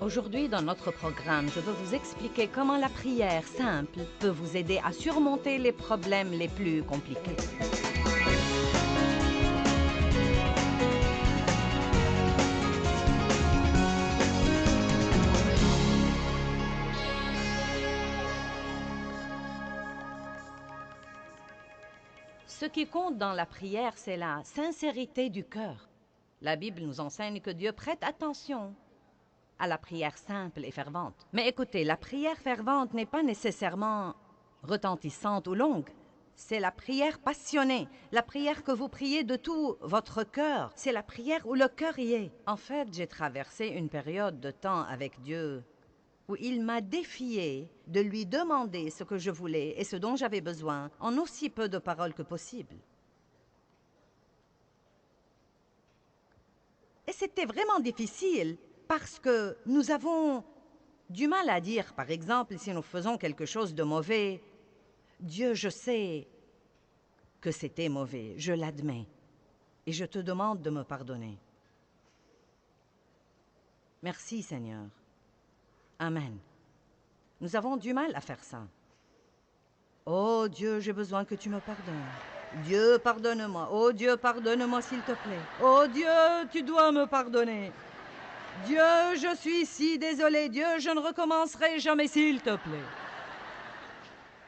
Aujourd'hui, dans notre programme, je veux vous expliquer comment la prière simple peut vous aider à surmonter les problèmes les plus compliqués. Ce qui compte dans la prière, c'est la sincérité du cœur. La Bible nous enseigne que Dieu prête attention à la prière simple et fervente. Mais écoutez, la prière fervente n'est pas nécessairement retentissante ou longue. C'est la prière passionnée, la prière que vous priez de tout votre cœur. C'est la prière où le cœur y est. En fait, j'ai traversé une période de temps avec Dieu où il m'a défié de lui demander ce que je voulais et ce dont j'avais besoin en aussi peu de paroles que possible. Et c'était vraiment difficile parce que nous avons du mal à dire, par exemple, si nous faisons quelque chose de mauvais, « Dieu, je sais que c'était mauvais, je l'admets, et je te demande de me pardonner. » Merci, Seigneur. Amen. Nous avons du mal à faire ça. Oh Dieu, j'ai besoin que tu me pardonnes. Dieu, pardonne-moi. Oh Dieu, pardonne-moi s'il te plaît. Oh Dieu, tu dois me pardonner. Dieu, je suis si désolée. Dieu, je ne recommencerai jamais s'il te plaît.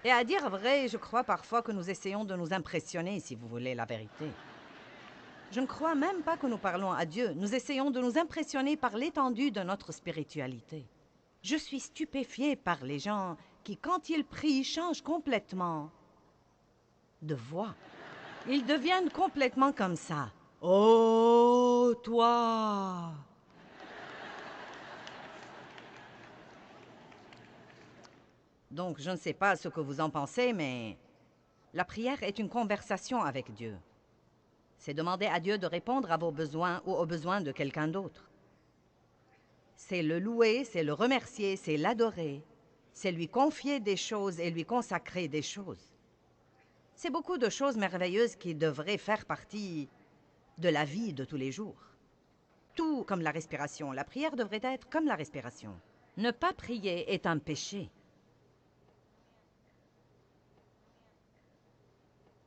Et à dire vrai, je crois parfois que nous essayons de nous impressionner, si vous voulez la vérité. Je ne crois même pas que nous parlons à Dieu. Nous essayons de nous impressionner par l'étendue de notre spiritualité. Je suis stupéfiée par les gens qui, quand ils prient, changent complètement de voix. Ils deviennent complètement comme ça. Oh, toi! Donc, je ne sais pas ce que vous en pensez, mais la prière est une conversation avec Dieu. C'est demander à Dieu de répondre à vos besoins ou aux besoins de quelqu'un d'autre. C'est le louer, c'est le remercier, c'est l'adorer. C'est lui confier des choses et lui consacrer des choses. C'est beaucoup de choses merveilleuses qui devraient faire partie de la vie de tous les jours. Tout comme la respiration. La prière devrait être comme la respiration. Ne pas prier est un péché.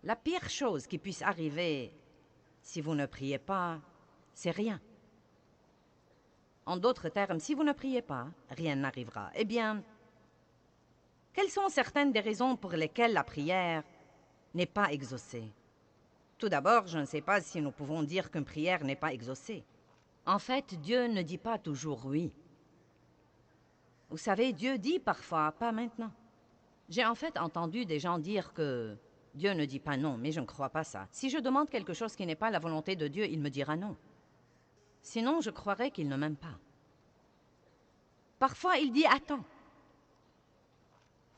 La pire chose qui puisse arriver si vous ne priez pas, c'est rien. En d'autres termes, si vous ne priez pas, rien n'arrivera. Eh bien, quelles sont certaines des raisons pour lesquelles la prière n'est pas exaucée? Tout d'abord, je ne sais pas si nous pouvons dire qu'une prière n'est pas exaucée. En fait, Dieu ne dit pas toujours oui. Vous savez, Dieu dit parfois, pas maintenant. J'ai en fait entendu des gens dire que Dieu ne dit pas non, mais je ne crois pas ça. Si je demande quelque chose qui n'est pas la volonté de Dieu, il me dira non. Sinon, je croirais qu'il ne m'aime pas. Parfois, il dit attends.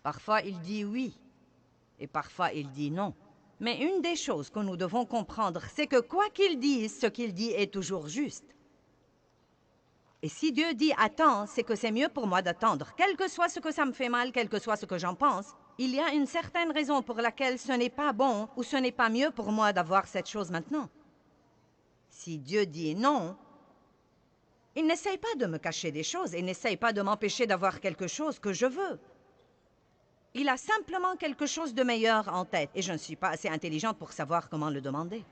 Parfois, il dit oui. Et parfois, il dit non. Mais une des choses que nous devons comprendre, c'est que quoi qu'il dise, ce qu'il dit est toujours juste. Et si Dieu dit « attends », c'est que c'est mieux pour moi d'attendre. Quel que soit ce que ça me fait mal, quel que soit ce que j'en pense, il y a une certaine raison pour laquelle ce n'est pas bon ou ce n'est pas mieux pour moi d'avoir cette chose maintenant. Si Dieu dit non, il n'essaye pas de me cacher des choses, il n'essaye pas de m'empêcher d'avoir quelque chose que je veux. Il a simplement quelque chose de meilleur en tête, et je ne suis pas assez intelligente pour savoir comment le demander.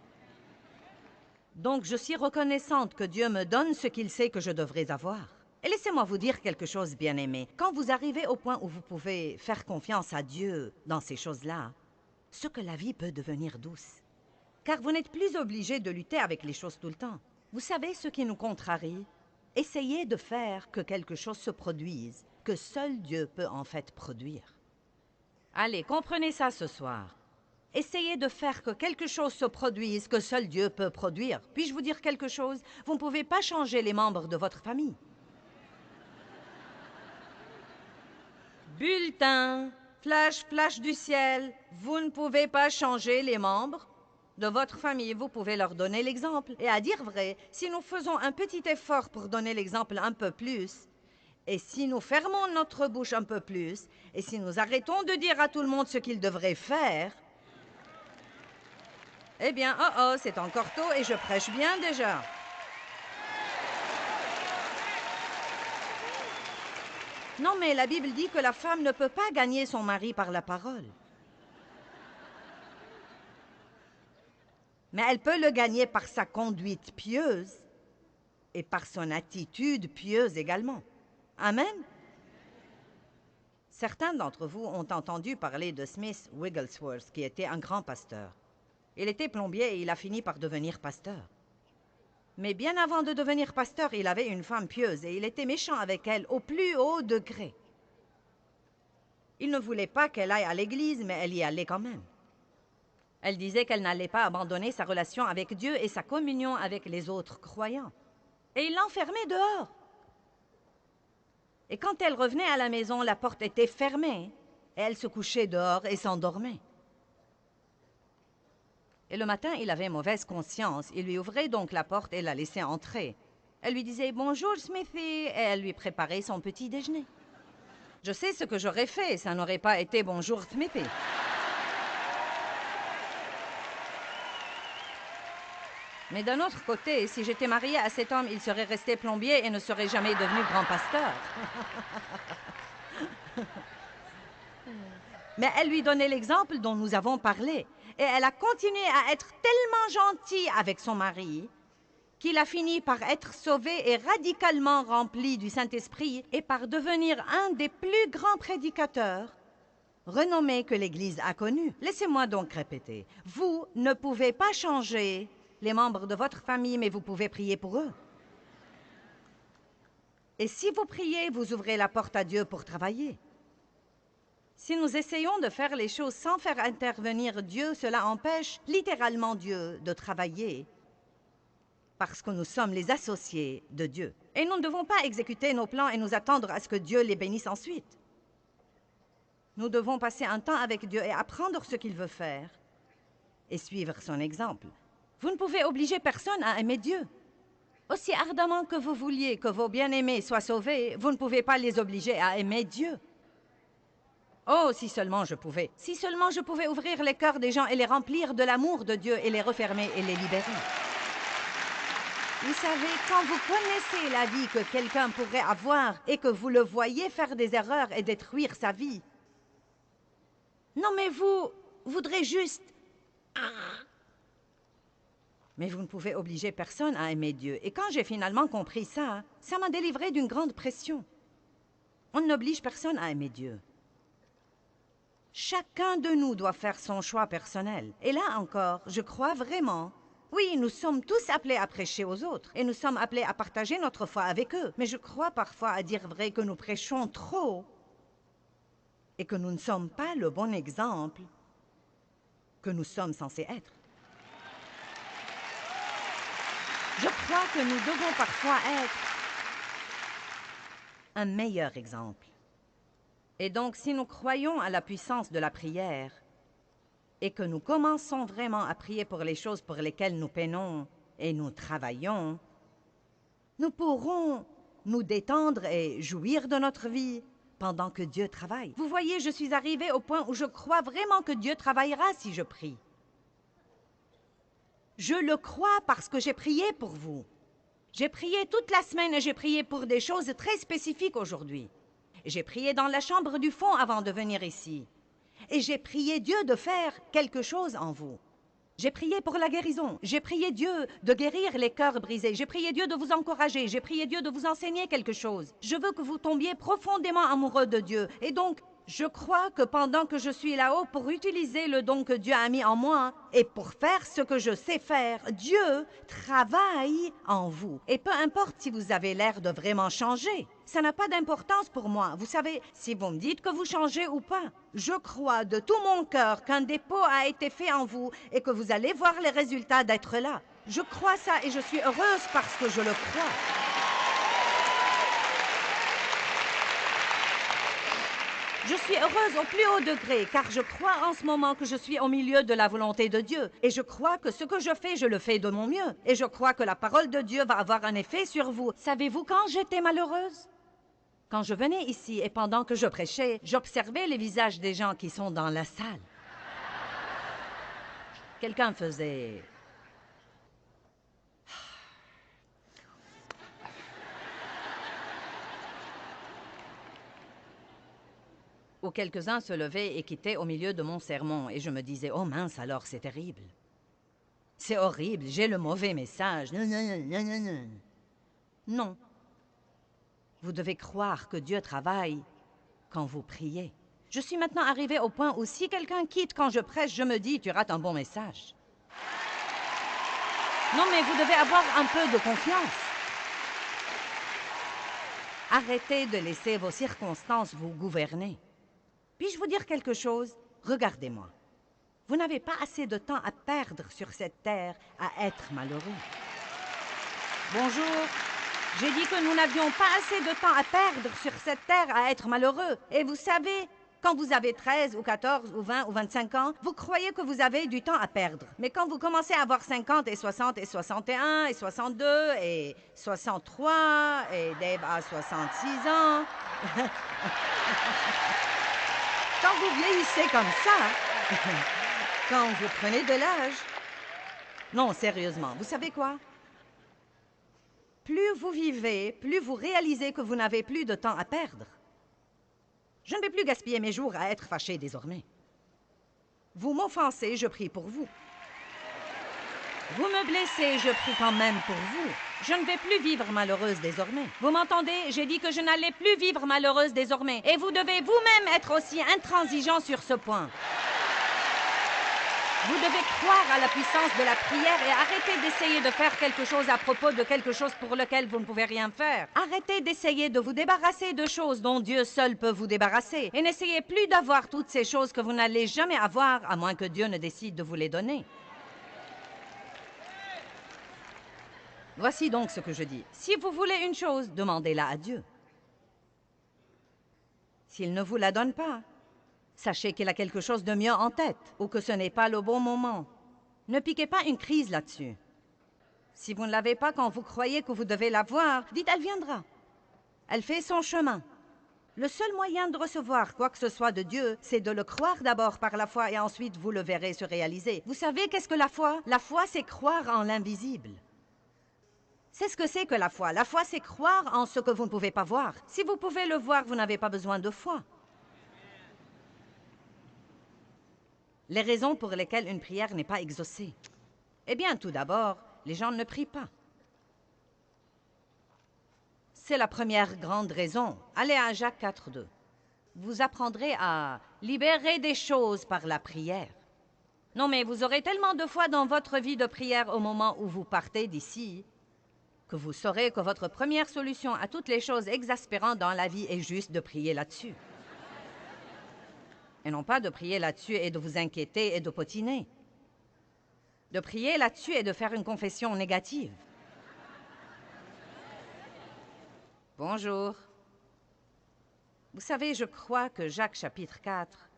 Donc, je suis reconnaissante que Dieu me donne ce qu'il sait que je devrais avoir. Et laissez-moi vous dire quelque chose, bien-aimé. Quand vous arrivez au point où vous pouvez faire confiance à Dieu dans ces choses-là, ce que la vie peut devenir douce. Car vous n'êtes plus obligé de lutter avec les choses tout le temps. Vous savez ce qui nous contrarie? Essayez de faire que quelque chose se produise, que seul Dieu peut en fait produire. Allez, comprenez ça ce soir. Essayez de faire que quelque chose se produise que seul Dieu peut produire. Puis-je vous dire quelque chose? Vous ne pouvez pas changer les membres de votre famille. Bulletin, flash, flash du ciel. Vous ne pouvez pas changer les membres de votre famille. Vous pouvez leur donner l'exemple. Et à dire vrai, si nous faisons un petit effort pour donner l'exemple un peu plus, et si nous fermons notre bouche un peu plus, et si nous arrêtons de dire à tout le monde ce qu'ils devraient faire, eh bien, c'est encore tôt et je prêche bien déjà. Non, mais la Bible dit que la femme ne peut pas gagner son mari par la parole. Mais elle peut le gagner par sa conduite pieuse et par son attitude pieuse également. Amen. Certains d'entre vous ont entendu parler de Smith Wigglesworth, qui était un grand pasteur. Il était plombier et il a fini par devenir pasteur. Mais bien avant de devenir pasteur, il avait une femme pieuse et il était méchant avec elle au plus haut degré. Il ne voulait pas qu'elle aille à l'église, mais elle y allait quand même. Elle disait qu'elle n'allait pas abandonner sa relation avec Dieu et sa communion avec les autres croyants. Et il l'enfermait dehors. Et quand elle revenait à la maison, la porte était fermée. Et elle se couchait dehors et s'endormait. Et le matin, il avait mauvaise conscience. Il lui ouvrait donc la porte et la laissait entrer. Elle lui disait « Bonjour, Smithy » et elle lui préparait son petit déjeuner. Je sais ce que j'aurais fait, ça n'aurait pas été « Bonjour, Smithy ». Mais d'un autre côté, si j'étais mariée à cet homme, il serait resté plombier et ne serait jamais devenu grand pasteur. Mais elle lui donnait l'exemple dont nous avons parlé. Et elle a continué à être tellement gentille avec son mari qu'il a fini par être sauvé et radicalement rempli du Saint-Esprit et par devenir un des plus grands prédicateurs renommés que l'Église a connus. Laissez-moi donc répéter. Vous ne pouvez pas changer les membres de votre famille, mais vous pouvez prier pour eux. Et si vous priez, vous ouvrez la porte à Dieu pour travailler. Si nous essayons de faire les choses sans faire intervenir Dieu, cela empêche littéralement Dieu de travailler parce que nous sommes les associés de Dieu. Et nous ne devons pas exécuter nos plans et nous attendre à ce que Dieu les bénisse ensuite. Nous devons passer un temps avec Dieu et apprendre ce qu'il veut faire et suivre son exemple. Vous ne pouvez obliger personne à aimer Dieu. Aussi ardemment que vous vouliez que vos bien-aimés soient sauvés, vous ne pouvez pas les obliger à aimer Dieu. Oh, si seulement je pouvais. Si seulement je pouvais ouvrir les cœurs des gens et les remplir de l'amour de Dieu et les refermer et les libérer. Vous savez, quand vous connaissez la vie que quelqu'un pourrait avoir et que vous le voyez faire des erreurs et détruire sa vie, non mais vous voudrez juste... Mais vous ne pouvez obliger personne à aimer Dieu. Et quand j'ai finalement compris ça, ça m'a délivré d'une grande pression. On n'oblige personne à aimer Dieu. Chacun de nous doit faire son choix personnel. Et là encore, je crois vraiment... Oui, nous sommes tous appelés à prêcher aux autres, et nous sommes appelés à partager notre foi avec eux. Mais je crois parfois, à dire vrai, que nous prêchons trop, et que nous ne sommes pas le bon exemple que nous sommes censés être. Je crois que nous devons parfois être un meilleur exemple. Et donc, si nous croyons à la puissance de la prière et que nous commençons vraiment à prier pour les choses pour lesquelles nous peinons et nous travaillons, nous pourrons nous détendre et jouir de notre vie pendant que Dieu travaille. Vous voyez, je suis arrivée au point où je crois vraiment que Dieu travaillera si je prie. Je le crois parce que j'ai prié pour vous. J'ai prié toute la semaine et j'ai prié pour des choses très spécifiques aujourd'hui. J'ai prié dans la chambre du fond avant de venir ici. Et j'ai prié Dieu de faire quelque chose en vous. J'ai prié pour la guérison. J'ai prié Dieu de guérir les cœurs brisés. J'ai prié Dieu de vous encourager. J'ai prié Dieu de vous enseigner quelque chose. Je veux que vous tombiez profondément amoureux de Dieu. Et donc, je crois que pendant que je suis là-haut pour utiliser le don que Dieu a mis en moi et pour faire ce que je sais faire, Dieu travaille en vous. Et peu importe si vous avez l'air de vraiment changer, ça n'a pas d'importance pour moi. Vous savez, si vous me dites que vous changez ou pas, je crois de tout mon cœur qu'un dépôt a été fait en vous et que vous allez voir les résultats d'être là. Je crois ça et je suis heureuse parce que je le crois. Je suis heureuse au plus haut degré, car je crois en ce moment que je suis au milieu de la volonté de Dieu. Et je crois que ce que je fais, je le fais de mon mieux. Et je crois que la parole de Dieu va avoir un effet sur vous. Savez-vous quand j'étais malheureuse? Quand je venais ici et pendant que je prêchais, j'observais les visages des gens qui sont dans la salle. Quelqu'un faisait... où quelques-uns se levaient et quittaient au milieu de mon sermon, et je me disais, oh mince alors, c'est terrible. C'est horrible, j'ai le mauvais message. Non, non, non, non, non, non. Non. Vous devez croire que Dieu travaille quand vous priez. Je suis maintenant arrivée au point où si quelqu'un quitte quand je prêche, je me dis, tu rates un bon message. Non, mais vous devez avoir un peu de confiance. Arrêtez de laisser vos circonstances vous gouverner. Puis-je vous dire quelque chose? Regardez-moi. Vous n'avez pas assez de temps à perdre sur cette terre à être malheureux. Bonjour. J'ai dit que nous n'avions pas assez de temps à perdre sur cette terre à être malheureux. Et vous savez, quand vous avez 13 ou 14 ou 20 ou 25 ans, vous croyez que vous avez du temps à perdre. Mais quand vous commencez à avoir 50 et 60 et 61 et 62 et 63 et Dave a 66 ans... Quand vous vieillissez comme ça, quand vous prenez de l'âge... Non, sérieusement, vous savez quoi? Plus vous vivez, plus vous réalisez que vous n'avez plus de temps à perdre. Je ne vais plus gaspiller mes jours à être fâché désormais. Vous m'offensez, je prie pour vous. Vous me blessez, je prie quand même pour vous. Je ne vais plus vivre malheureuse désormais. Vous m'entendez? J'ai dit que je n'allais plus vivre malheureuse désormais. Et vous devez vous-même être aussi intransigeant sur ce point. Vous devez croire à la puissance de la prière et arrêter d'essayer de faire quelque chose à propos de quelque chose pour lequel vous ne pouvez rien faire. Arrêtez d'essayer de vous débarrasser de choses dont Dieu seul peut vous débarrasser. Et n'essayez plus d'avoir toutes ces choses que vous n'allez jamais avoir, à moins que Dieu ne décide de vous les donner. Voici donc ce que je dis. Si vous voulez une chose, demandez-la à Dieu. S'il ne vous la donne pas, sachez qu'il a quelque chose de mieux en tête ou que ce n'est pas le bon moment. Ne piquez pas une crise là-dessus. Si vous ne l'avez pas quand vous croyez que vous devez l'avoir, dites « elle viendra ». Elle fait son chemin. Le seul moyen de recevoir quoi que ce soit de Dieu, c'est de le croire d'abord par la foi et ensuite vous le verrez se réaliser. Vous savez qu'est-ce que la foi? La foi, c'est croire en l'invisible. C'est ce que c'est que la foi. La foi, c'est croire en ce que vous ne pouvez pas voir. Si vous pouvez le voir, vous n'avez pas besoin de foi. Les raisons pour lesquelles une prière n'est pas exaucée. Eh bien, tout d'abord, les gens ne prient pas. C'est la première grande raison. Allez à Jacques 4:2. Vous apprendrez à libérer des choses par la prière. Non, mais vous aurez tellement de foi dans votre vie de prière au moment où vous partez d'ici que vous saurez que votre première solution à toutes les choses exaspérantes dans la vie est juste de prier là-dessus. Et non pas de prier là-dessus et de vous inquiéter et de potiner. De prier là-dessus et de faire une confession négative. Bonjour. Vous savez, je crois que Jacques chapitre 4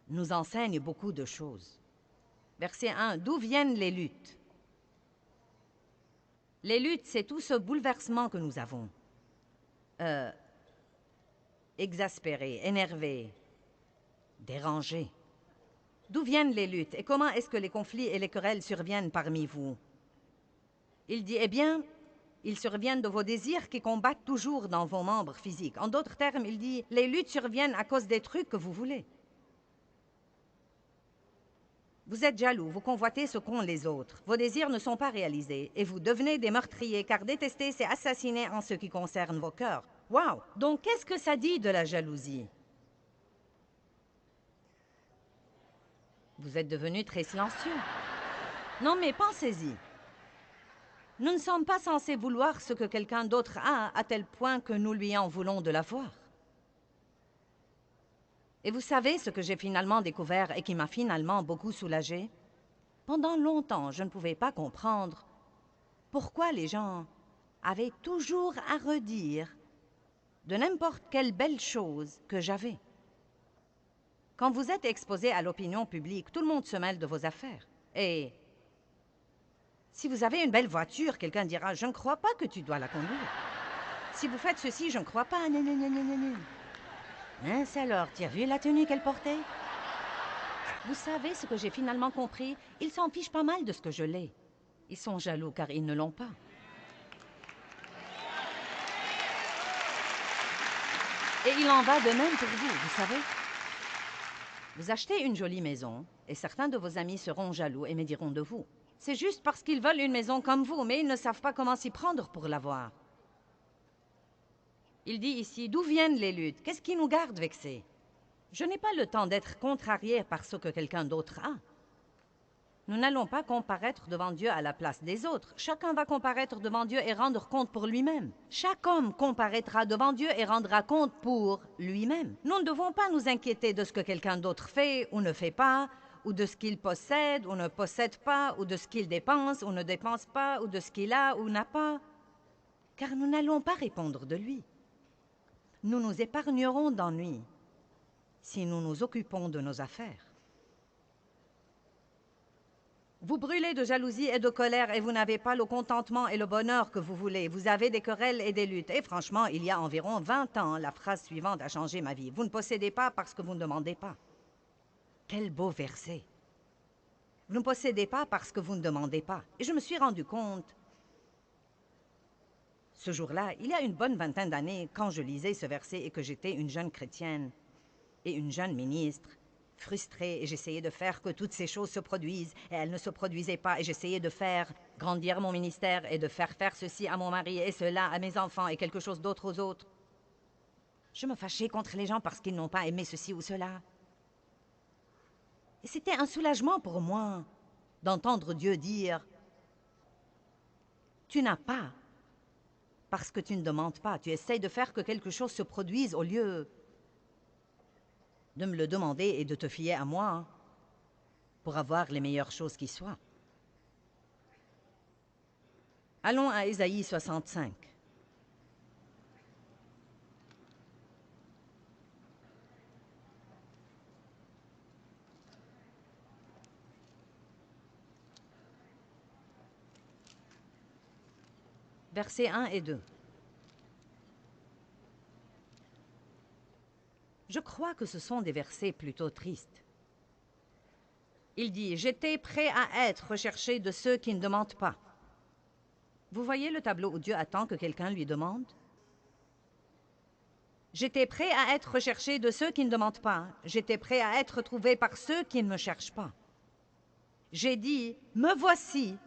nous enseigne beaucoup de choses. Verset 1, d'où viennent les luttes? Les luttes, c'est tout ce bouleversement que nous avons. Exaspéré, énervé, dérangé. D'où viennent les luttes et comment est-ce que les conflits et les querelles surviennent parmi vous? Il dit, eh bien, ils surviennent de vos désirs qui combattent toujours dans vos membres physiques. En d'autres termes, il dit, les luttes surviennent à cause des trucs que vous voulez. Vous êtes jaloux, vous convoitez ce qu'ont les autres. Vos désirs ne sont pas réalisés et vous devenez des meurtriers, car détester, c'est assassiner en ce qui concerne vos cœurs. Wow! Donc, qu'est-ce que ça dit de la jalousie? Vous êtes devenu très silencieux. Non, mais pensez-y. Nous ne sommes pas censés vouloir ce que quelqu'un d'autre a à tel point que nous lui en voulons de l'avoir. Et vous savez ce que j'ai finalement découvert et qui m'a finalement beaucoup soulagée? Pendant longtemps, je ne pouvais pas comprendre pourquoi les gens avaient toujours à redire de n'importe quelle belle chose que j'avais. Quand vous êtes exposé à l'opinion publique, tout le monde se mêle de vos affaires. Et si vous avez une belle voiture, quelqu'un dira « Je ne crois pas que tu dois la conduire. » Si vous faites ceci, je ne crois pas. Non, non, non, non, non, non. Mince alors, tu as vu la tenue qu'elle portait? Vous savez ce que j'ai finalement compris? Ils s'en fichent pas mal de ce que je l'ai. Ils sont jaloux car ils ne l'ont pas. « 」 « 」 « 」 « 」 « 」 « 」 « 」 « 」 « 」 « 」 « 」 « 」 « 」 « 」 « 」 « 」 « 」 « 」 « 」 « 」 « 」 « 」 « 」 « 」 « 」 « 」 « 」 « 」 « Et il en va de même pour vous, vous savez. Vous achetez une jolie maison, et certains de vos amis seront jaloux et médiront de vous. C'est juste parce qu'ils veulent une maison comme vous, mais ils ne savent pas comment s'y prendre pour l'avoir. Il dit ici, d'où viennent les luttes? Qu'est-ce qui nous garde vexés? Je n'ai pas le temps d'être contrarié par ce que quelqu'un d'autre a. Nous n'allons pas comparaître devant Dieu à la place des autres. Chacun va comparaître devant Dieu et rendre compte pour lui-même. Chaque homme comparaîtra devant Dieu et rendra compte pour lui-même. Nous ne devons pas nous inquiéter de ce que quelqu'un d'autre fait ou ne fait pas, ou de ce qu'il possède ou ne possède pas, ou de ce qu'il dépense ou ne dépense pas, ou de ce qu'il a ou n'a pas, car nous n'allons pas répondre de lui. Nous nous épargnerons d'ennui si nous nous occupons de nos affaires. Vous brûlez de jalousie et de colère et vous n'avez pas le contentement et le bonheur que vous voulez. Vous avez des querelles et des luttes. Et franchement, il y a environ 20 ans, la phrase suivante a changé ma vie. Vous ne possédez pas parce que vous ne demandez pas. Quel beau verset. Vous ne possédez pas parce que vous ne demandez pas. Et je me suis rendu compte, ce jour-là, il y a une bonne vingtaine d'années, quand je lisais ce verset et que j'étais une jeune chrétienne et une jeune ministre, frustrée, et j'essayais de faire que toutes ces choses se produisent, et elles ne se produisaient pas, et j'essayais de faire grandir mon ministère, et de faire ceci à mon mari, et cela à mes enfants, et quelque chose d'autre aux autres. Je me fâchais contre les gens parce qu'ils n'ont pas aimé ceci ou cela. Et c'était un soulagement pour moi d'entendre Dieu dire « Tu n'as pas, parce que tu ne demandes pas. Tu essayes de faire que quelque chose se produise au lieu de me le demander et de te fier à moi pour avoir les meilleures choses qui soient. » Allons à Ésaïe 65. Versets 1 et 2. Je crois que ce sont des versets plutôt tristes. Il dit « J'étais prêt à être recherché de ceux qui ne demandent pas. » Vous voyez le tableau où Dieu attend que quelqu'un lui demande? J'étais prêt à être recherché de ceux qui ne demandent pas. J'étais prêt à être trouvé par ceux qui ne me cherchent pas. J'ai dit « Me voici,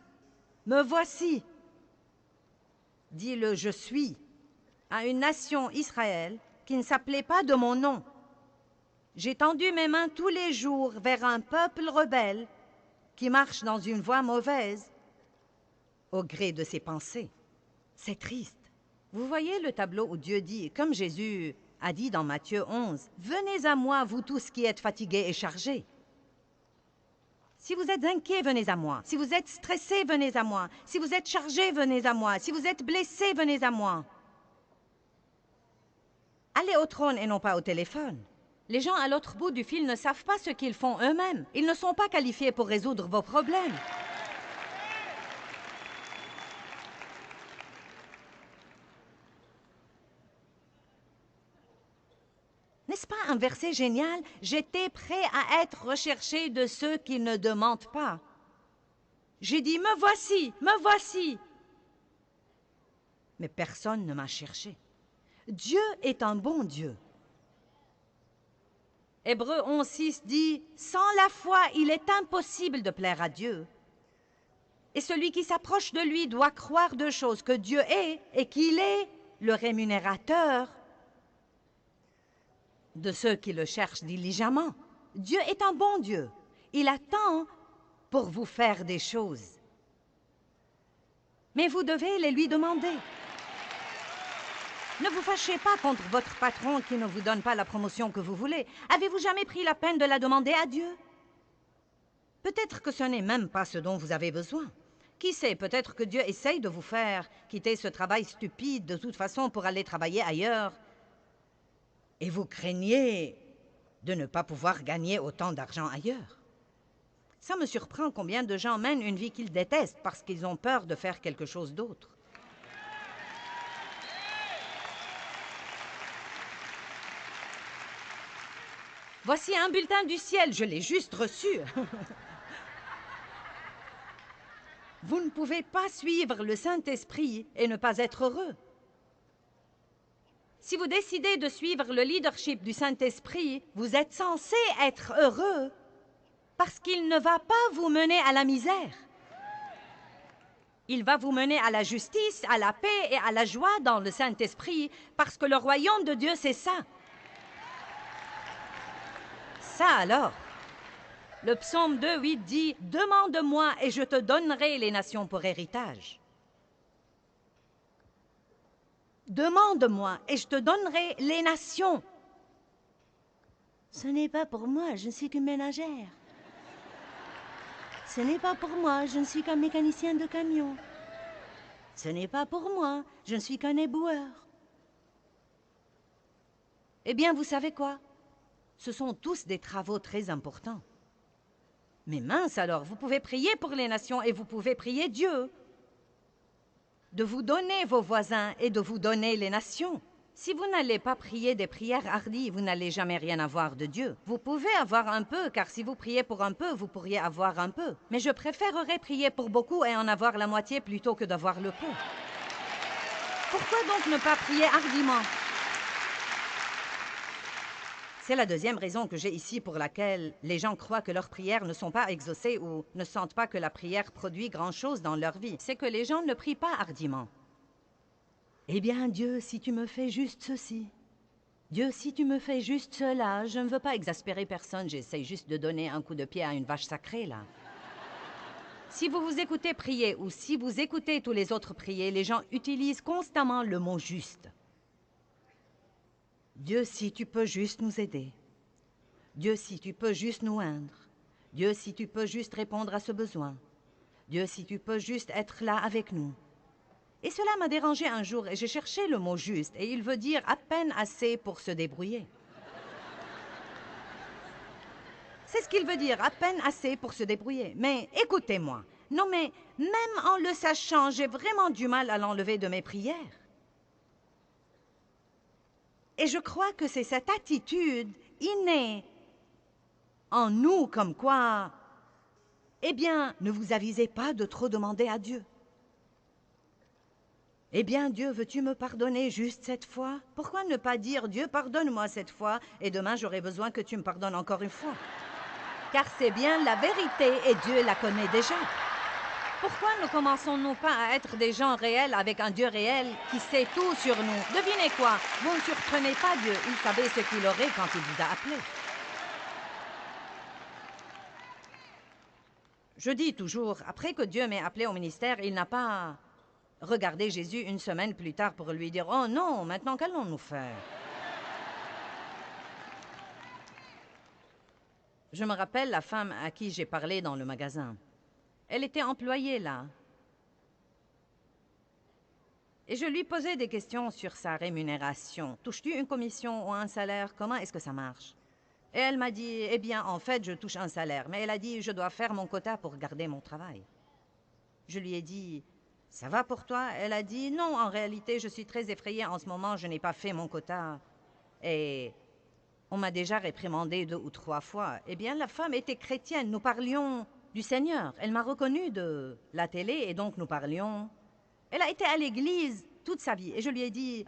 me voici. » Dit le « Je suis » à une nation Israël qui ne s'appelait pas de mon nom. J'ai tendu mes mains tous les jours vers un peuple rebelle qui marche dans une voie mauvaise au gré de ses pensées. C'est triste. Vous voyez le tableau où Dieu dit, comme Jésus a dit dans Matthieu 11, « Venez à moi, vous tous qui êtes fatigués et chargés. » Si vous êtes inquiets, venez à moi. Si vous êtes stressés, venez à moi. Si vous êtes chargés, venez à moi. Si vous êtes blessés, venez à moi. Allez au trône et non pas au téléphone. Les gens à l'autre bout du fil ne savent pas ce qu'ils font eux-mêmes. Ils ne sont pas qualifiés pour résoudre vos problèmes. N'est-ce pas un verset génial? J'étais prêt à être recherché de ceux qui ne demandent pas. J'ai dit, me voici, me voici. Mais personne ne m'a cherché. Dieu est un bon Dieu. Hébreux 11:6 dit, sans la foi, il est impossible de plaire à Dieu. Et celui qui s'approche de lui doit croire deux choses, que Dieu est et qu'il est le rémunérateur de ceux qui le cherchent diligemment. Dieu est un bon Dieu. Il attend pour vous faire des choses. Mais vous devez les lui demander. Ne vous fâchez pas contre votre patron qui ne vous donne pas la promotion que vous voulez. Avez-vous jamais pris la peine de la demander à Dieu? Peut-être que ce n'est même pas ce dont vous avez besoin. Qui sait, peut-être que Dieu essaye de vous faire quitter ce travail stupide de toute façon pour aller travailler ailleurs. Et vous craignez de ne pas pouvoir gagner autant d'argent ailleurs. Ça me surprend combien de gens mènent une vie qu'ils détestent parce qu'ils ont peur de faire quelque chose d'autre. Voici un bulletin du ciel, je l'ai juste reçu. Vous ne pouvez pas suivre le Saint-Esprit et ne pas être heureux. Si vous décidez de suivre le leadership du Saint-Esprit, vous êtes censé être heureux parce qu'il ne va pas vous mener à la misère. Il va vous mener à la justice, à la paix et à la joie dans le Saint-Esprit parce que le royaume de Dieu, c'est ça. Ça alors. Le psaume 2:8 dit « Demande-moi et je te donnerai les nations pour héritage. » Demande-moi et je te donnerai les nations. Ce n'est pas pour moi, je ne suis qu'une ménagère. Ce n'est pas pour moi, je ne suis qu'un mécanicien de camion. Ce n'est pas pour moi, je ne suis qu'un éboueur. Eh bien, vous savez quoi? Ce sont tous des travaux très importants. Mais mince alors, vous pouvez prier pour les nations et vous pouvez prier Dieu de vous donner vos voisins et de vous donner les nations. Si vous n'allez pas prier des prières hardies, vous n'allez jamais rien avoir de Dieu. Vous pouvez avoir un peu, car si vous priez pour un peu, vous pourriez avoir un peu. Mais je préférerais prier pour beaucoup et en avoir la moitié plutôt que d'avoir le peu. Pourquoi donc ne pas prier hardiment? C'est la deuxième raison que j'ai ici pour laquelle les gens croient que leurs prières ne sont pas exaucées ou ne sentent pas que la prière produit grand-chose dans leur vie. C'est que les gens ne prient pas hardiment. Eh bien, Dieu, si tu me fais juste ceci, Dieu, si tu me fais juste cela, je ne veux pas exaspérer personne, j'essaie juste de donner un coup de pied à une vache sacrée, là. Si vous vous écoutez prier ou si vous écoutez tous les autres prier, les gens utilisent constamment le mot « juste ». Dieu, si tu peux juste nous aider. Dieu, si tu peux juste nous oindre. Dieu, si tu peux juste répondre à ce besoin. Dieu, si tu peux juste être là avec nous. Et cela m'a dérangé un jour et j'ai cherché le mot « juste » et il veut dire à peine assez pour se débrouiller. C'est ce qu'il veut dire, à peine assez pour se débrouiller. Mais écoutez-moi, non mais même en le sachant, j'ai vraiment du mal à l'enlever de mes prières. Et je crois que c'est cette attitude innée en nous comme quoi, eh bien, ne vous avisez pas de trop demander à Dieu. Eh bien, Dieu, veux-tu me pardonner juste cette fois? Pourquoi ne pas dire, Dieu, pardonne-moi cette fois, et demain j'aurai besoin que tu me pardonnes encore une fois? Car c'est bien la vérité et Dieu la connaît déjà. Pourquoi ne commençons-nous pas à être des gens réels avec un Dieu réel qui sait tout sur nous? Devinez quoi? Vous ne surprenez pas Dieu. Il savait ce qu'il aurait quand il vous a appelé. Je dis toujours, après que Dieu m'ait appelé au ministère, il n'a pas regardé Jésus une semaine plus tard pour lui dire « Oh non, maintenant qu'allons-nous faire ?» Je me rappelle la femme à qui j'ai parlé dans le magasin. Elle était employée là. Et je lui posais des questions sur sa rémunération. Touches-tu une commission ou un salaire? Comment est-ce que ça marche? Et elle m'a dit, eh bien, en fait, je touche un salaire. Mais elle a dit, je dois faire mon quota pour garder mon travail. Je lui ai dit, ça va pour toi? Elle a dit, non, en réalité, je suis très effrayée en ce moment, je n'ai pas fait mon quota. Et on m'a déjà réprimandé 2 ou 3 fois. Eh bien, la femme était chrétienne, nous parlions du Seigneur. Elle m'a reconnue de la télé et donc nous parlions. Elle a été à l'église toute sa vie et je lui ai dit,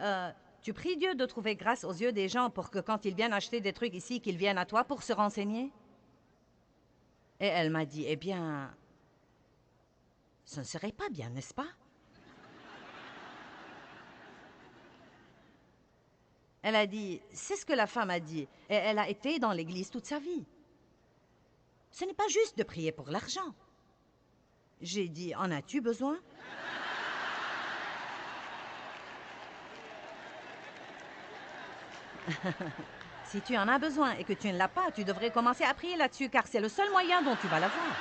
tu pries Dieu de trouver grâce aux yeux des gens pour que quand ils viennent acheter des trucs ici, qu'ils viennent à toi pour se renseigner? Et elle m'a dit, eh bien, ce ne serait pas bien, n'est-ce pas? Elle a dit, c'est ce que la femme a dit et elle a été dans l'église toute sa vie. Ce n'est pas juste de prier pour l'argent. J'ai dit, en as-tu besoin? Si tu en as besoin et que tu ne l'as pas, tu devrais commencer à prier là-dessus, car c'est le seul moyen dont tu vas l'avoir.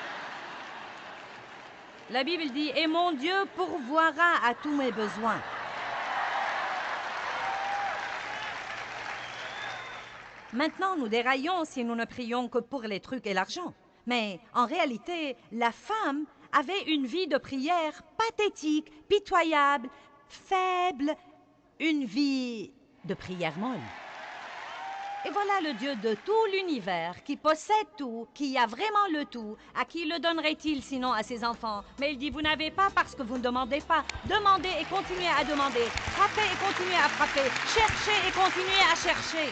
La Bible dit, « Et mon Dieu pourvoira à tous mes besoins. » Maintenant, nous déraillons si nous ne prions que pour les trucs et l'argent. Mais en réalité, la femme avait une vie de prière pathétique, pitoyable, faible, une vie de prière molle. Et voilà le Dieu de tout l'univers, qui possède tout, qui a vraiment le tout. À qui le donnerait-il sinon à ses enfants? Mais il dit, vous n'avez pas parce que vous ne demandez pas. Demandez et continuez à demander. Frappez et continuez à frapper. Cherchez et continuez à chercher.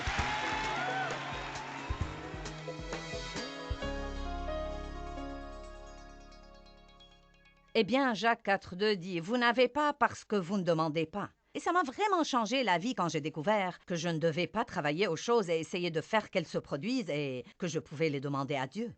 Eh bien, Jacques 4,2 dit, vous n'avez pas parce que vous ne demandez pas. Et ça m'a vraiment changé la vie quand j'ai découvert que je ne devais pas travailler aux choses et essayer de faire qu'elles se produisent et que je pouvais les demander à Dieu.